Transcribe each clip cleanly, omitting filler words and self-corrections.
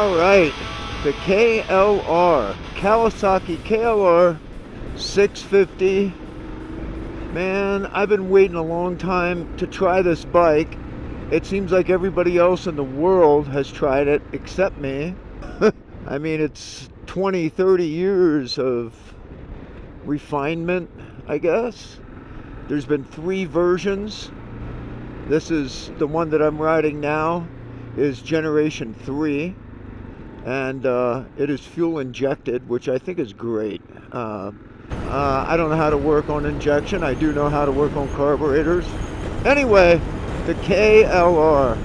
Alright, the KLR, Kawasaki KLR 650. Man, I've been waiting a long time to try this bike. It seems like everybody else in the world has tried it except me. I mean, it's 20, 30 years of refinement, I guess. There's been 3 versions. This is the one that I'm riding now, is generation 3. And it is fuel injected, which I think is great. I don't know how to work on injection. I do know how to work on carburetors. Anyway, the KLR.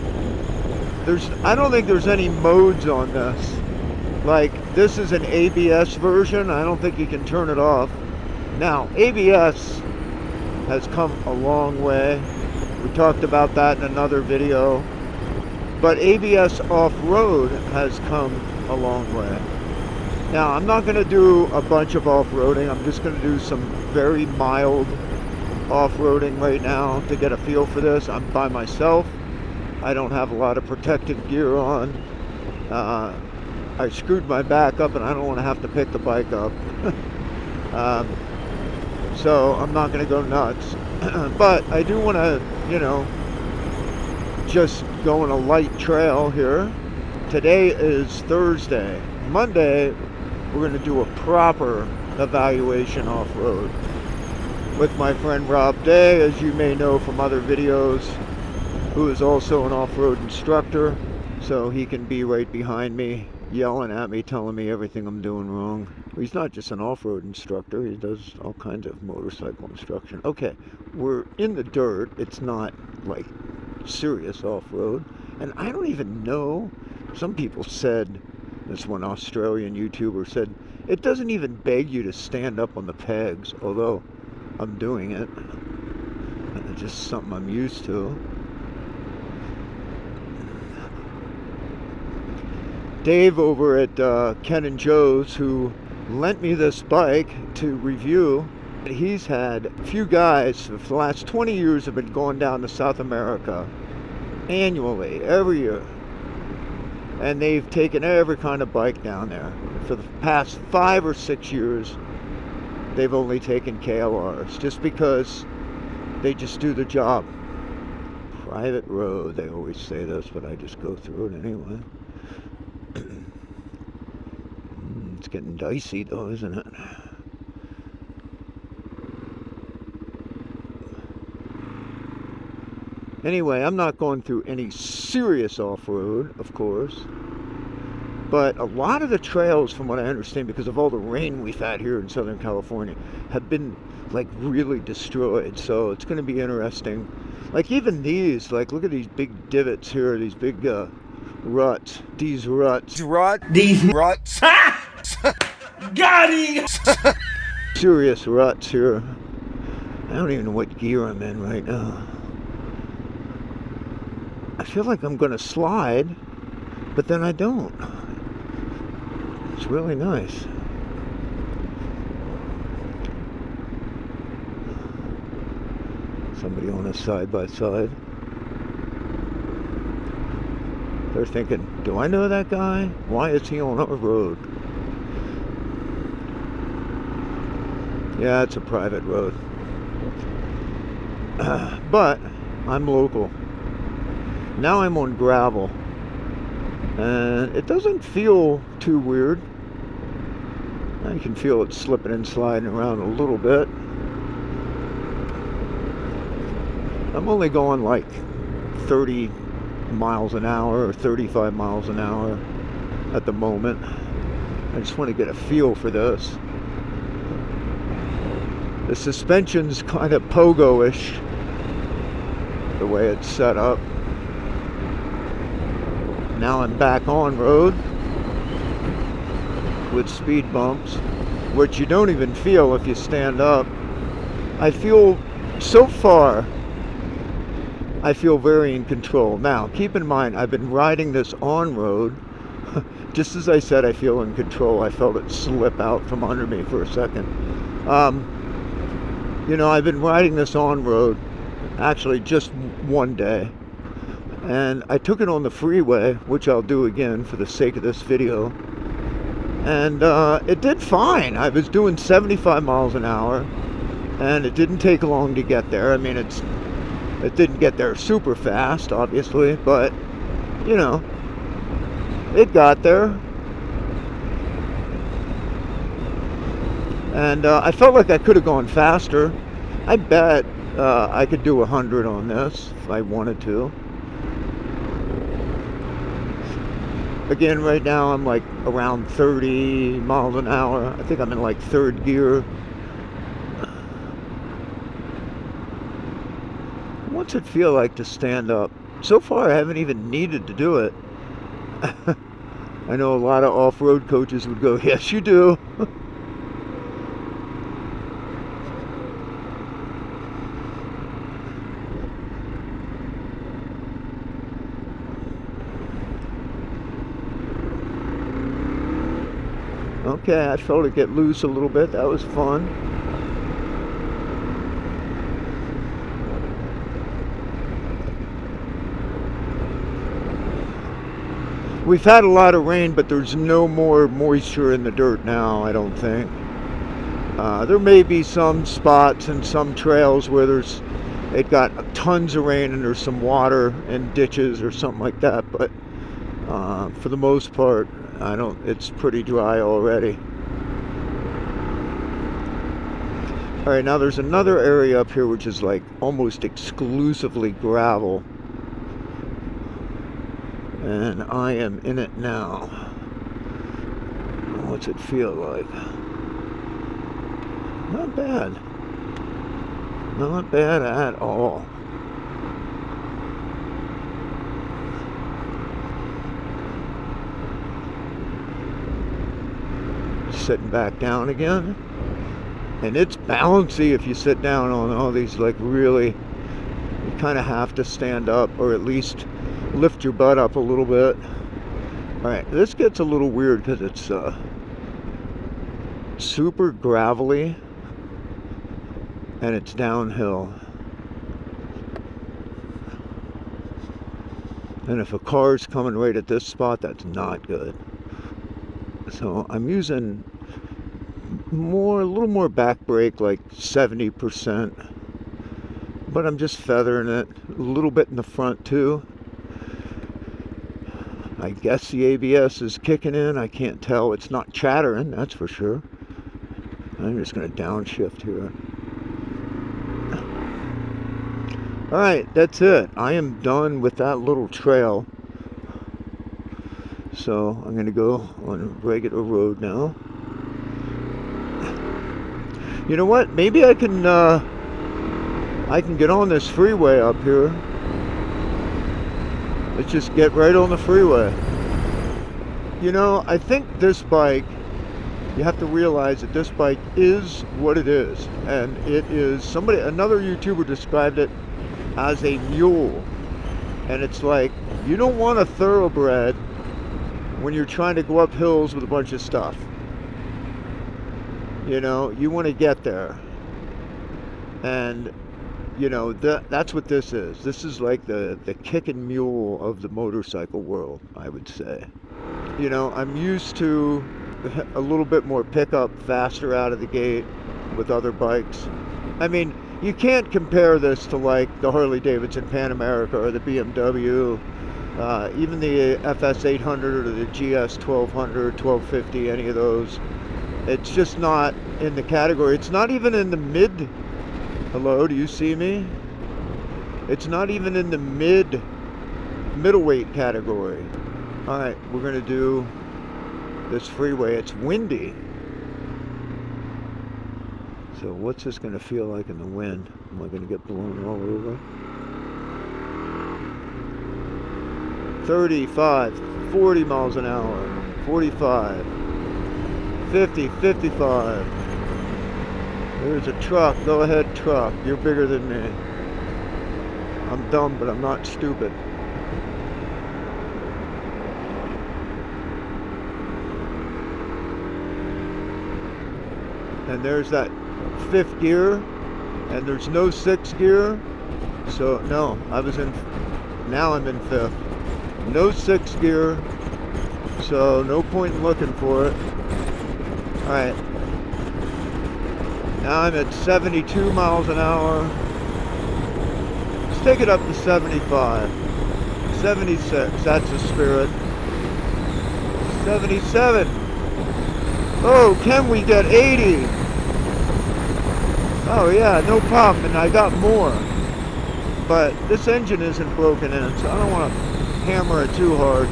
I don't think there's any modes on this. Like, this is an ABS version. I don't think you can turn it off. Now, ABS has come a long way. We talked about that in another video. But ABS off-road has come a long way. Now, I'm not going to do a bunch of off-roading. I'm just going to do some very mild off-roading right now to get a feel for this. I'm by myself. I don't have a lot of protective gear on. I screwed my back up and I don't want to have to pick the bike up. So I'm not going to go nuts. But I do want to, just go on a light trail here. Today is Thursday. Monday, we're going to do a proper evaluation off-road with my friend Rob Day, as you may know from other videos, who is also an off-road instructor. So he can be right behind me, yelling at me, telling me everything I'm doing wrong. He's not just an off-road instructor, he does all kinds of motorcycle instruction. Okay, we're in the dirt. It's not like serious off-road, and I don't even know. Some people said, this one Australian YouTuber said, it doesn't even beg you to stand up on the pegs, although I'm doing it. It's just something I'm used to. Dave over at Ken and Joe's, who lent me this bike to review, he's had a few guys for the last 20 years have been going down to South America annually, every year. And they've taken every kind of bike down there. For the past 5 or 6 years, they've only taken KLRs, just because they just do the job. Private road, they always say this, but I just go through it anyway. It's getting dicey though, isn't it? Anyway, I'm not going through any serious off-road, of course. But a lot of the trails, from what I understand, because of all the rain we've had here in Southern California, have been like really destroyed. So it's going to be interesting. Like even these, like look at these big divots here, these big ruts. These ruts. These ruts. Got him! Serious ruts here. I don't even know what gear I'm in right now. I feel like I'm going to slide, but then I don't. It's really nice. Somebody on a side-by-side. They're thinking, do I know that guy? Why is he on our road? Yeah, it's a private road. But I'm local. Now I'm on gravel. And it doesn't feel too weird. I can feel it slipping and sliding around a little bit. I'm only going like 30 miles an hour or 35 miles an hour at the moment. I just want to get a feel for this. The suspension's kind of pogo-ish, the way it's set up. Now I'm back on road with speed bumps, which you don't even feel if you stand up. I feel, so far, I feel very in control. Now, keep in mind, I've been riding this on road. Just as I said, I feel in control. I felt it slip out from under me for a second. I've been riding this on road actually just one day. And I took it on the freeway, which I'll do again for the sake of this video. And it did fine. I was doing 75 miles an hour, and it didn't take long to get there. I mean, it didn't get there super fast, obviously, but, you know, it got there. And I felt like I could have gone faster. I bet I could do 100 on this if I wanted to. Again, right now I'm like around 30 miles an hour. I think I'm in like third gear. What's it feel like to stand up? So far I haven't even needed to do it. I know a lot of off-road coaches would go, yes you do. Okay, I felt it get loose a little bit. That was fun. We've had a lot of rain, but there's no more moisture in the dirt now, I don't think. There may be some spots and some trails where it got tons of rain and there's some water in ditches or something like that, but for the most part, it's pretty dry already. All right, now there's another area up here which is like almost exclusively gravel. And I am in it now. What's it feel like? Not bad. Not bad at all. Sitting back down again, and it's bouncy if you sit down on all these, like, really, you kind of have to stand up or at least lift your butt up a little bit. All right, this gets a little weird because it's super gravelly and it's downhill, and if a car's coming right at this spot, that's not good. So I'm using a little more back brake, like 70%, but I'm just feathering it a little bit in the front too. I guess the ABS is kicking in. I can't tell. It's not chattering, that's for sure. I'm just going to downshift here. All right, that's it. I am done with that little trail. So I'm going to go on a regular road now. You know what? Maybe I can get on this freeway up here. Let's just get right on the freeway. You know, I think this bike, you have to realize that this bike is what it is. And it is, another YouTuber described it as a mule. And it's like, you don't want a thoroughbred when you're trying to go up hills with a bunch of stuff. You know, you want to get there. And, you know, that's what this is. This is like the kicking mule of the motorcycle world, I would say. You know, I'm used to a little bit more pickup, faster out of the gate with other bikes. I mean, you can't compare this to like the Harley Davidson Pan America or the BMW. Even the FS 800 or the GS 1200, 1250, any of those, it's just not in the category. It's not even in the mid. Hello, do you see me? It's not even in the middleweight category. All right, we're gonna do this freeway. It's windy. So what's this gonna feel like in the wind? Am I gonna get blown all over? 35, 40 miles an hour, 45, 50, 55. There's a truck. Go ahead, truck. You're bigger than me. I'm dumb, but I'm not stupid. And there's that fifth gear, and there's no sixth gear. So no, I was in Now I'm in 5th. No 6th gear, so no point in looking for it. Alright. Now I'm at 72 miles an hour. Let's take it up to 75. 76, that's the spirit. 77. Oh, can we get 80? Oh yeah, no problem, and I got more. But this engine isn't broken in, so I don't want to hammer it too hard.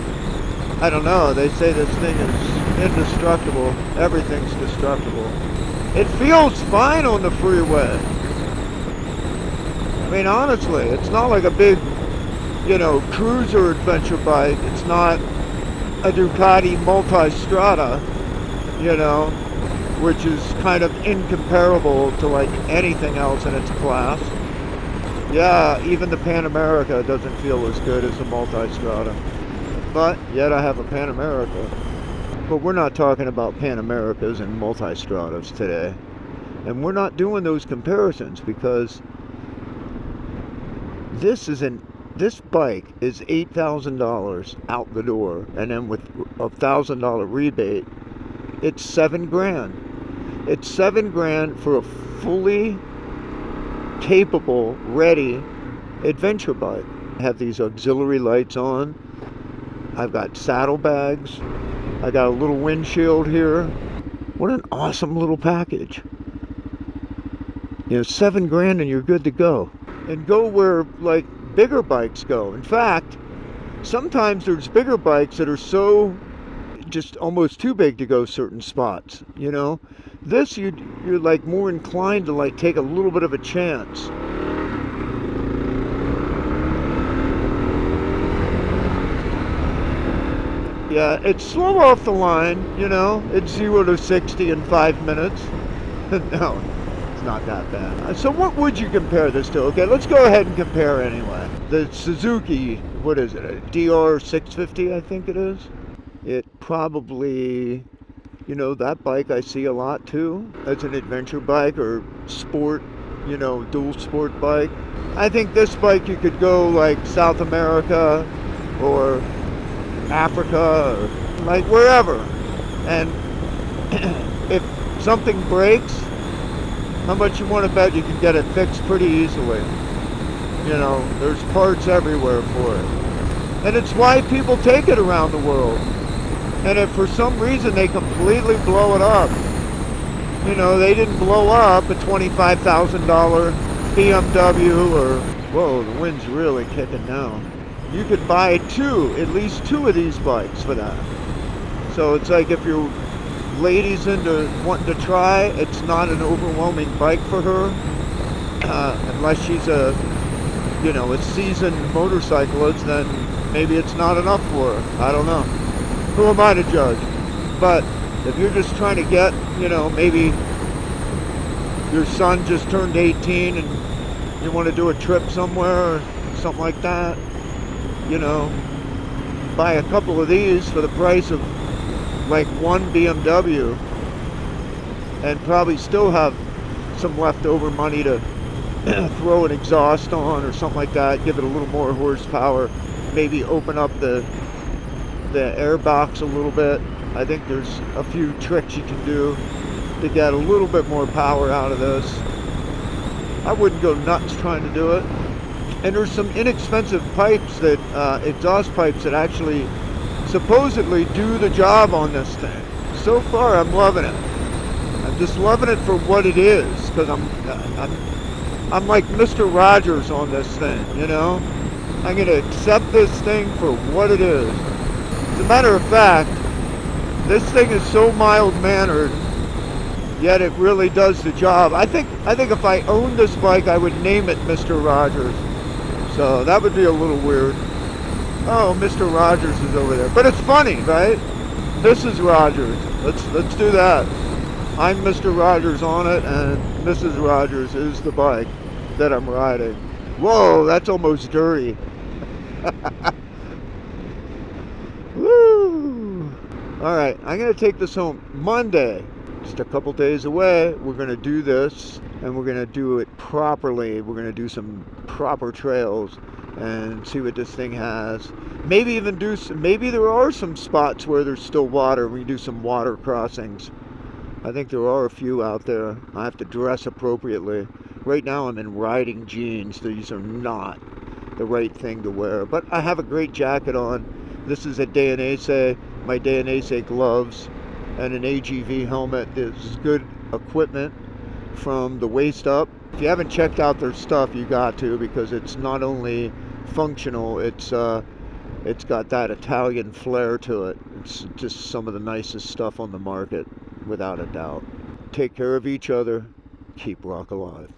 I don't know, they say this thing is indestructible. Everything's destructible. It feels fine on the freeway. I mean, honestly, it's not like a big, cruiser adventure bike. It's not a Ducati Multistrada, which is kind of incomparable to like anything else in its class. Yeah, even the Pan America doesn't feel as good as the Multistrada. But yet I have a Pan America. But we're not talking about Pan Americas and Multistradas today. And we're not doing those comparisons because this bike is $8,000 out the door, and then with a $1,000 rebate, it's $7,000. It's $7,000 for a fully capable, ready adventure bike. I have these auxiliary lights on. I've got saddlebags. I got a little windshield here. What an awesome little package. $7,000 and you're good to go. And go where like bigger bikes go. In fact, sometimes there's bigger bikes that are so just almost too big to go certain spots. This you're like more inclined to like take a little bit of a chance. Yeah, it's slow off the line, it's 0 to 60 in 5 minutes. No, it's not that bad. So what would you compare this to? Okay, let's go ahead and compare anyway. The Suzuki, what is it, a DR 650 I think it is? It probably, that bike I see a lot too. As an adventure bike or sport, dual sport bike. I think this bike you could go like South America or Africa or like wherever, and if something breaks, how much you want to bet you can get it fixed pretty easily? There's parts everywhere for it, and it's why people take it around the world. And if for some reason they completely blow it up, they didn't blow up a $25,000 BMW or, whoa, the wind's really kicking now. You could buy at least two of these bikes for that. So it's like if your lady's into wanting to try, it's not an overwhelming bike for her, unless she's a seasoned motorcyclist, then maybe it's not enough for her. I don't know. Who am I to judge? But if you're just trying to get, maybe your son just turned 18 and you want to do a trip somewhere or something like that, buy a couple of these for the price of like one BMW and probably still have some leftover money to throw an exhaust on or something like that, give it a little more horsepower, maybe open up the air box a little bit. I think there's a few tricks you can do to get a little bit more power out of this. I wouldn't go nuts trying to do it. And there's some inexpensive pipes that, exhaust pipes that actually supposedly do the job on this thing. So far, I'm loving it. I'm just loving it for what it is, because I'm like Mr. Rogers on this thing, I'm going to accept this thing for what it is. As a matter of fact, this thing is so mild-mannered, yet it really does the job. I think if I owned this bike, I would name it Mr. Rogers. So that would be a little weird. Oh, Mr. Rogers is over there. But it's funny, right? Mrs. Rogers. Let's do that. I'm Mr. Rogers on it, and Mrs. Rogers is the bike that I'm riding. Whoa, that's almost dirty. Woo! Alright, I'm going to take this home Monday. Just a couple days away. We're going to do this, and we're going to do it properly. We're going to do some proper trails, and see what this thing has. Maybe even do some, maybe there are some spots where there's still water. We can do some water crossings. I think there are a few out there. I have to dress appropriately. Right now I'm in riding jeans. These are not the right thing to wear, but I have a great jacket on. This is a Dainese, my Dainese gloves, and an AGV helmet. Is good equipment from the waist up. If you haven't checked out their stuff, you got to, because it's not only functional, it's got that Italian flair to it. It's just some of the nicest stuff on the market, without a doubt. Take care of each other. Keep rock alive.